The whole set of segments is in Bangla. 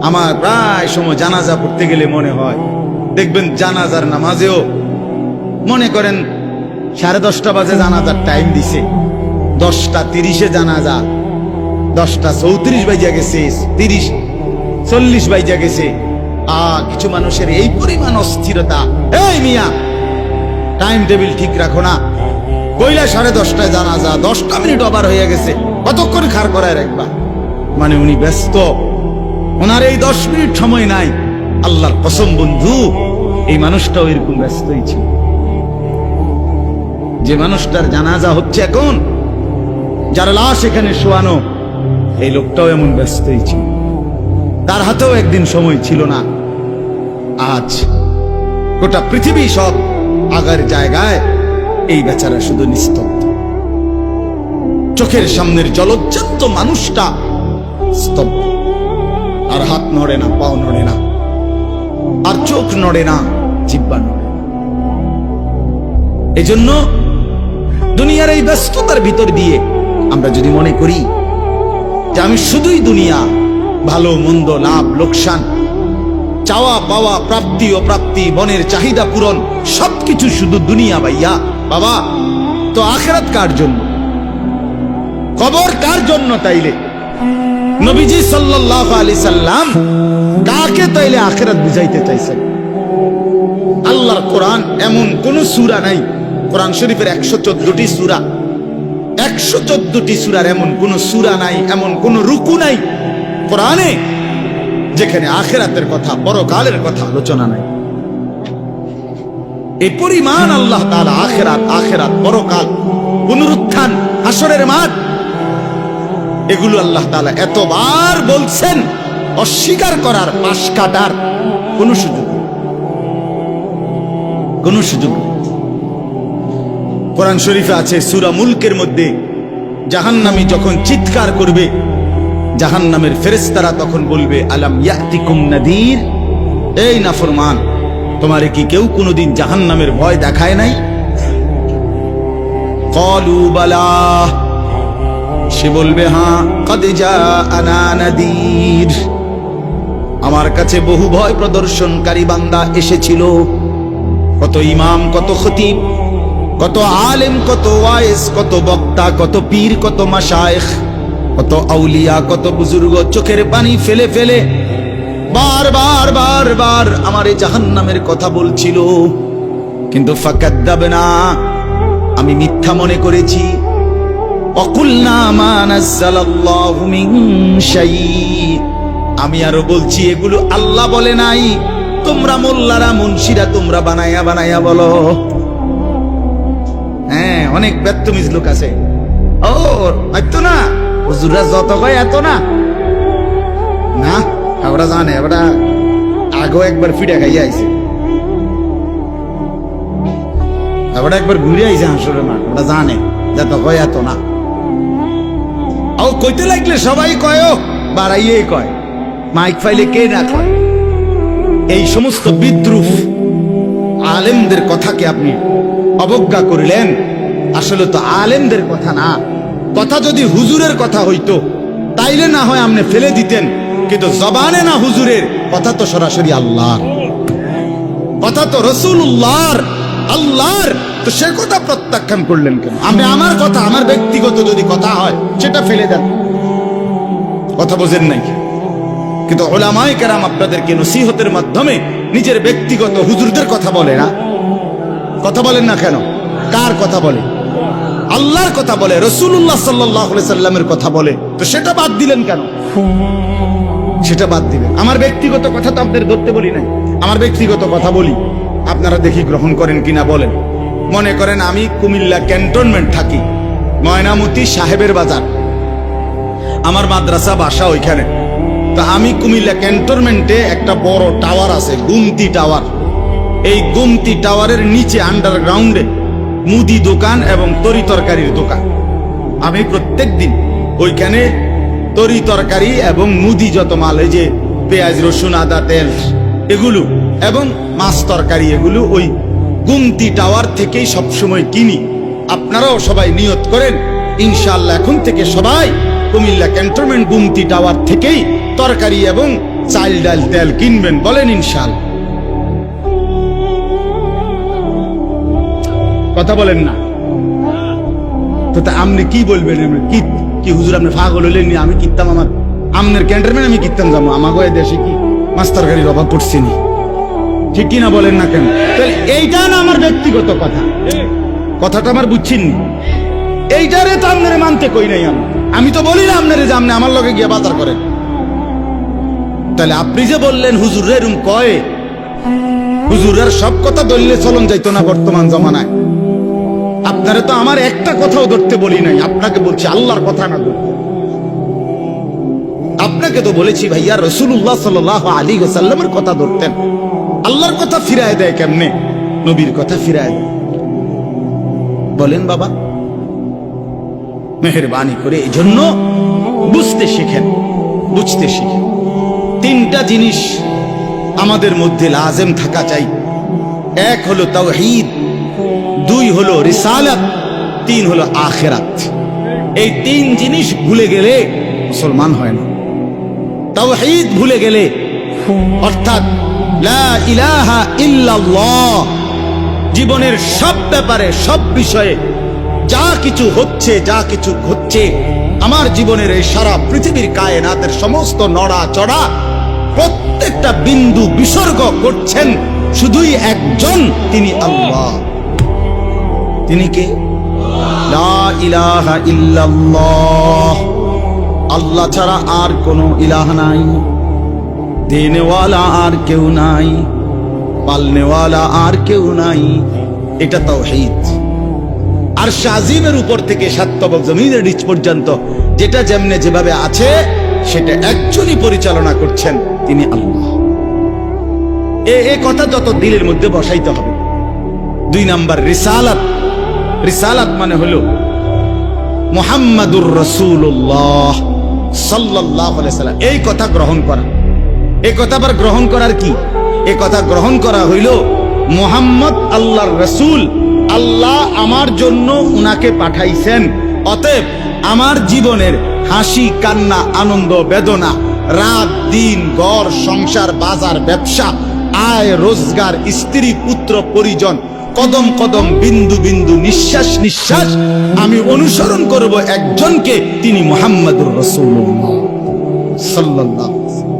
আমার প্রায় সময় জানাজা পড়তে গেলে মনে হয়, দেখবেন জানাজার নামাজেও মনে করেন 10:30 বাজে জানাজার টাইম দিছে, 10:30 জানাজা, 10:34 বাজে গেছে, 30-40 বাজে গেছে। কিছু মানুষের এই পরিমাণ অস্থিরতা। এই মিয়া, টাইম টেবিল ঠিক রাখো না, কইলা 10:30টায় জানাজা, 10টা মিনিট ওভার হয়ে গেছে, কতক্ষণ খাড় করায় রাখবা? মানে উনি ব্যস্ত, ওনার এই 10 মিনিট সময় নাই। আল্লাহর কসম বন্ধু, এই মানুষটাও এরকম ব্যস্তই ছিল। যে মানুষটার জানাজা হচ্ছে এখন, যার লাশ এখানে শোয়ানো, এই লোকটাও এমন ব্যস্তই ছিল। তার হাতেও একদিন সময় ছিল না। আজ গোটা পৃথিবী সব আগার জায়গায়, এই বেচারা শুধু নিস্তব্ধ। চোখের সামনের জলজ্জান্ত মানুষটা স্তব্ধ, আর হাত নড়ে না, পাও নড়ে না, আর চোখ নড়ে না, জিহ্বা নড়ে না। এজন্য দুনিয়ার এই ব্যস্ততার ভিতর দিয়ে আমরা যদি মনে করি যে আমি শুধুই দুনিয়া, ভালো মন্দ, লাভ লোকসান, চাওয়া পাওয়া, প্রাপ্তি অপ্রাপ্তি, মনের চাহিদা পূরণ, সবকিছু শুধু দুনিয়া ভাইয়া, বাবা তো আখিরাত কার জন্য? কবর কার জন্য? তাইলে নবীজি সাল্লাল্লাহু আলাইহি সাল্লাম কাকে তাইলে আখিরাত বুঝাইতে চাইছেন? আল্লাহর কোরআন এমন কোন সূরা নাই, কোরআন শরীফের 114টি সূরা, 114টি সূরার এমন কোন সূরা নাই, এমন কোন রুকু নাই কোরআনে যেখানে আখিরাতের কথা, পরকালের কথা আলোচনা নাই। এই পরিমাণ আল্লাহ তাআলা আখিরাত, আখিরাত, পরকাল, পুনরুত্থান, হাসরের মাঠ, এগুলো আল্লাহ তাআলা এতবার বলছেন, অস্বীকার করার, পাশ কাটার কোন সুযোগ নেই, কোন সুযোগ নেই। কোরআন শরীফে আছে সূরা মুলকের মধ্যে, জাহান্নামী যখন চিৎকার করবে, জাহান্নামের ফেরেশতারা তখন বলবে, আলাম ইয়াতিকুম নাদির, এই নাফরমান, তোমারে কি কেউ কোনোদিন জাহান্নামের ভয় দেখায় নাই? ক্বালু বালা, সে বলবে, হ্যাঁ, কদ জাআনা নাদির, আমার কাছে বহু ভয় প্রদর্শনকারী বান্দা এসেছিল। কত ইমাম, কত খতিব, কত আলেম, কত ওয়াইজ, কত বক্তা, কত পীর, কত মাশায়েখ, কত আউলিয়া, কত বুজুর্গ চোখের পানি ফেলে ফেলে বারবার বারবার আমার এই জাহান্নামের কথা বলছিল, কিন্তু ফাকাদ্দাবনা, আমি মিথ্যা মনে করেছি। অকুলনা মা নাযালাল্লাহু মিন শাই, আমি আরো বলছি এগুলো আল্লাহ বলে নাই, তোমরা মোল্লারা, মুন্সিরা তোমরা বানায়া বানায়া বলো। হ্যাঁ, অনেক বেত্তমিজ লোক আছে, ও এত না, হুজুররা যত কয় এত না, না ওরা জানে, ওরা আগেও একবার ফিরে খাইয়া আইছে, ওরা একবার ঘুরে আইছে হাসরের মাঠ, ওরা জানে যত কয় এত না। ও কইতে লাগলে সবাই কয়, বাড়াইয়ে কয়, মাইক ফাইলে কে না কয়। এই সমস্ত বিদ্রুপ আলেমদের কথাকে আপনি অবজ্ঞা করিলেন। আসলে তো আলেমদের কথা না, কথা যদি হুজুরের কথা হইতো তাইলে না হয় আপনি ফেলে দিতেন, কিন্তু জবানে না হুজুরের কথা, তো সরাসরি আল্লাহর কথা, তো রাসূলুল্লাহর, আল্লাহর, তো সে কথা প্রত্যাখ্যান করলেন কেন? আপনি আমার কথা, আমার ব্যক্তিগত যদি কথা হয় সেটা ফেলে দেন, কথা বোঝেন নাই। কিন্তু উলামায়ে কেরাম আপনাদেরকে নসিহতের মাধ্যমে নিজের ব্যক্তিগত হুজুরদের কথা বলে না, কথা বলেন না কেন? কার কথা বলে? আল্লাহর কথা বলে, রাসূলুল্লাহ সাল্লাল্লাহু আলাইহি সাল্লামের কথা বলে, তো সেটা বাদ দিলেন কেন? সেটা বাদ দিলেন। আমার ব্যক্তিগত কথা তো আপনাদের ধরতে বলি নাই, আমার ব্যক্তিগত কথা বলি, আপনারা দেখি গ্রহণ করেন কিনা বলেন। মনে করেন আমি কুমিল্লা ক্যান্টনমেন্ট থাকি, ময়নামতি সাহেবের বাজার, আমার মাদ্রাসা বাসা ওইখানে। তো আমি কুমিল্লা ক্যান্টনমেন্টে একটা বড় টাওয়ার আছে, গুমতি টাওয়ার। এই গুমতি টাওয়ারের নিচে আন্ডারগ্রাউন্ডে মুদি দোকান এবং তরি তরকারির দোকান। আমি প্রত্যেক দিন ওইখানে তরি তরকারি এবং মুদি যত মাল, এই যে পেঁয়াজ, রসুন, আদা, তেল, এগুলো এবং মাছ তরকারি, এগুলো ওই গুমতি টাওয়ার থেকেই সবসময় কিনি। আপনারাও সবাই নিয়ত করেন, ইনশাআল্লাহ এখন থেকে সবাই কুমিল্লা ক্যান্টনমেন্ট গুমতি টাওয়ার থেকেই তরকারি এবং চাল ডাল তেল কিনবেন, বলেন ইনশাআল্লাহ। কথা বলেন না তো, তা আপনি কি বলবেন? কি কি হুজুর আপনি পাগল হইলেন? আমি কিনতাম, আমার আমনের ক্যান্টারম্যান আমি কিনতাম যাবো, আমাকে দেশে কি মাস্টার গাড়ির অভাব পড়ছে নি? ঠিক কিনা বলেন না কেন? তাহলে এইটা না আমার ব্যক্তিগত কথা, কথাটা আমার বুঝছেন নি? এইটারে তো আপনারে মানতে কই নাই আমি তো বলি না আপনারে যে আপনি আমার লগে গিয়ে বাজার করেন। তাহলে আপনি যে বললেন হুজুর এরম কয়, হুজুরের সব কথা ধরলে চলন যাইতো না বর্তমান জমানায়। আপনারা তো আমার একটা কথাও ধরতে বলি নাই, আপনাকে বলছি আল্লাহর কথা না ধরতে। আপনাকে তো বলেছি ভাইয়া রাসূলুল্লাহ সাল্লাল্লাহু আলাইহি ওয়াসাল্লামের কথা ধরতেন। আল্লাহর কথা ফিরায় দেয় কেমনে? নবীর কথা ফিরায় দেয়। বলেন বাবা, মেহেরবানি করে এই জন্য বুঝতে শিখেন, বুঝতে শিখেন। তিনটা জিনিস আমাদের মধ্যে লাজেম থাকা চাই। এক হলো তাওহীদ, দুই হলো রিসালাত, তিন হলো আখিরাত। এই তিন জিনিস ভুলে গেলে মুসলমান হয় না। তাওহীদ ভুলে গেলে, অর্থাৎ লা ইলাহা ইল্লাল্লাহ, জীবনের সব ব্যাপারে সব বিষয়ে যা কিছু হচ্ছে, যা কিছু ঘটছে, আমার জীবনের এই সারা পৃথিবীর কায়নাতের সমস্ত নড়া চড়া প্রত্যেকটা বিন্দু বিসর্গ করছেন শুধুই একজন, তিনি আল্লাহ। তিনি কে? লা ইলাহা ইল্লাল্লাহ, আল্লাহ ছাড়া আর কোনো ইলাহ নাই, দেনেওয়ালা আর কেউ নাই, পালনেওয়ালা আর কেউ নাই। এটা তাওহীদ। আর শাজিমের উপর থেকে সাততবক জমিনের নিচ পর্যন্ত যেটা যেমনে যেভাবে আছে সেটা একজনই পরিচালনা করছেন, তিনি আল্লাহ। এ কথা যত দিলের মধ্যে বসাইতে হবে। দুই নাম্বার রিসালাত। রিসালাত মানে হলো মুহাম্মাদুর রাসূলুল্লাহ সাল্লাল্লাহু আলাইহি সাল্লাম, এই কথা গ্রহণ করা। এই কথা আবার গ্রহণ করার কি? এই কথা গ্রহণ করা হইল মুহাম্মদ আল্লাহর রাসূল, আল্লাহ আমার জন্য উনাকে পাঠাইছেন। অতএব আমার জীবনের হাসি কান্না আনন্দ বেদনা, রাত দিন, ঘর সংসার বাজার ব্যবসা, আয় রোজগার, স্ত্রী পুত্র পরিজন, কদম কদম বিন্দু বিন্দু নিঃশ্বাস নিঃশ্বাস আমি অনুসরণ করব একজনকে, তিনি মুহাম্মাদুর রাসূলুল্লাহ সাল্লাল্লাহু আলাইহি ওয়াসাল্লাম।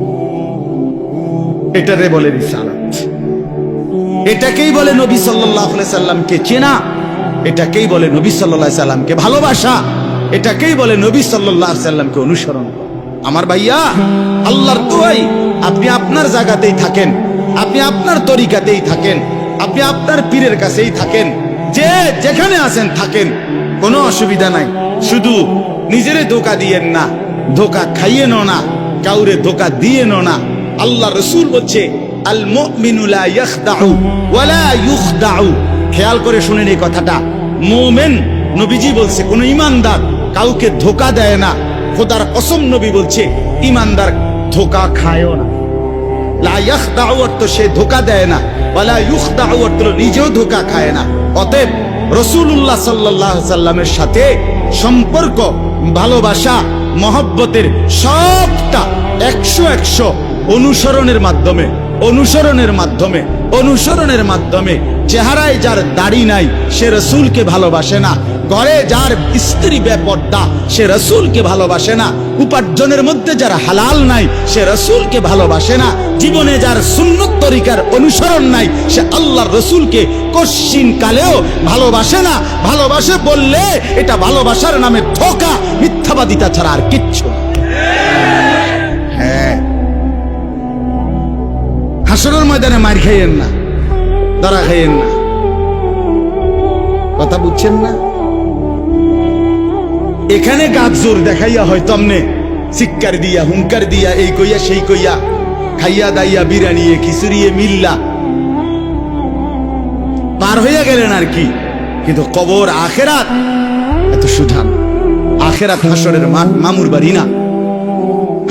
এটারে বলে রিসালাত। এটাকেই বলে নবী সাল্লাল্লাহু আলাইহি সাল্লামকে চেনা, এটাকেই বলে নবী সাল্লাল্লাহু আলাইহি সাল্লামকে ভালোবাসা, এটাকেই বলে নবী সাল্লাল্লাহু আলাইহি সাল্লামকে অনুসরণ। আমার ভাইয়া, আল্লাহর দোয়াই আপনি আপনার জায়গাতেই থাকেন, আপনি আপনার তরিকাতেই থাকেন, আপনি আপনার পীরের কাছেই থাকেন, যে যেখানে আছেন থাকেন, কোনো অসুবিধা নাই। শুধু নিজেরে ধোঁকা দিয়েন না, ধোঁকা খাইয়েন না, কাউরে ধোঁকা দিয়েন না। আল্লাহ রাসূল বলছে আল মুমিনু লা ইয়াখদাউ ওয়া লা ইউখদাউ। খেয়াল করে শুনেন এই কথাটা। মুমিন, নবীজি বলছে, কোন ইমানদার কাউকে ধোঁকা দেয় না। খোদার কসম নবী বলছে ইমানদার ধোঁকা খায়ও না। লা ইয়াখদাউ অর্থ সে ধোঁকা দেয় না, ওয়া লা ইউখদাউ অর্থ নিজেও ধোঁকা খায় না। অতএব রাসূলুল্লাহ সাল্লাল্লাহু আলাইহি সাল্লামের সাথে সম্পর্ক, ভালোবাসা, মহব্বতের সবটা 100 অনুসরণের মাধ্যমে, অনুসরণের মাধ্যমে, অনুসরণের মাধ্যমে। চেহারায় যার দাড়ি নাই সে রাসূলকে ভালোবাসে না, ঘরে যার স্ত্রী বেপর্দা সে রাসূলকে ভালোবাসে না, উপার্জনের মধ্যে যার হালাল নাই সে রাসূলকে ভালোবাসে না, জীবনে যার সুন্নত তরিকার অনুসরণ নাই সে আল্লাহর রাসূলকে কশ্চিন কালেও ভালোবাসে না। ভালোবাসে বললে এটা ভালোবাসার নামে ধোঁকা, মিথ্যাবাদিতা ছাড়া আর কিচ্ছু। হ্যাঁ, হাসরের ময়দানে মার খাইয়েন না, ধরা খাইয়েন না। কথা বুঝছেন না? এখানে গাছ জোর দেখাইয়া হয়তো আমনে চিৎকার দিয়া, হুঙ্কার দিয়া, এই কইয়া সেই কইয়া, খাইয়া দাইয়া বিরানিয়ে খিচুড়িয়ে মিল্লা পার হইয়া গেলেন আর কি। কিন্তু কবর আখেরাত এত সুঠাম। আখেরাত হাসরের মাঠ মামুর বাড়ি না,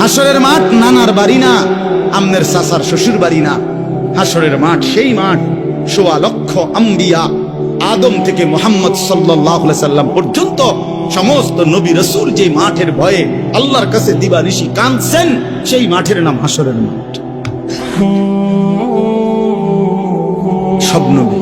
হাসরের মাঠ নানার বাড়ি না, আমনের চাচার শ্বশুর বাড়ি না। হাসরের মাঠ সেই মাঠ 1.25 লক্ষ আম্বিয়া, আদম থেকে মুহাম্মদ সাল্লাল্লাহু আলাইহি সাল্লাম পর্যন্ত সমস্ত নবী রাসূল যে মাঠের ভয়ে আল্লাহর কাছে দিবানিশি কাঁদছেন, সেই মাঠের নাম হাসরের মাঠ। সব নবী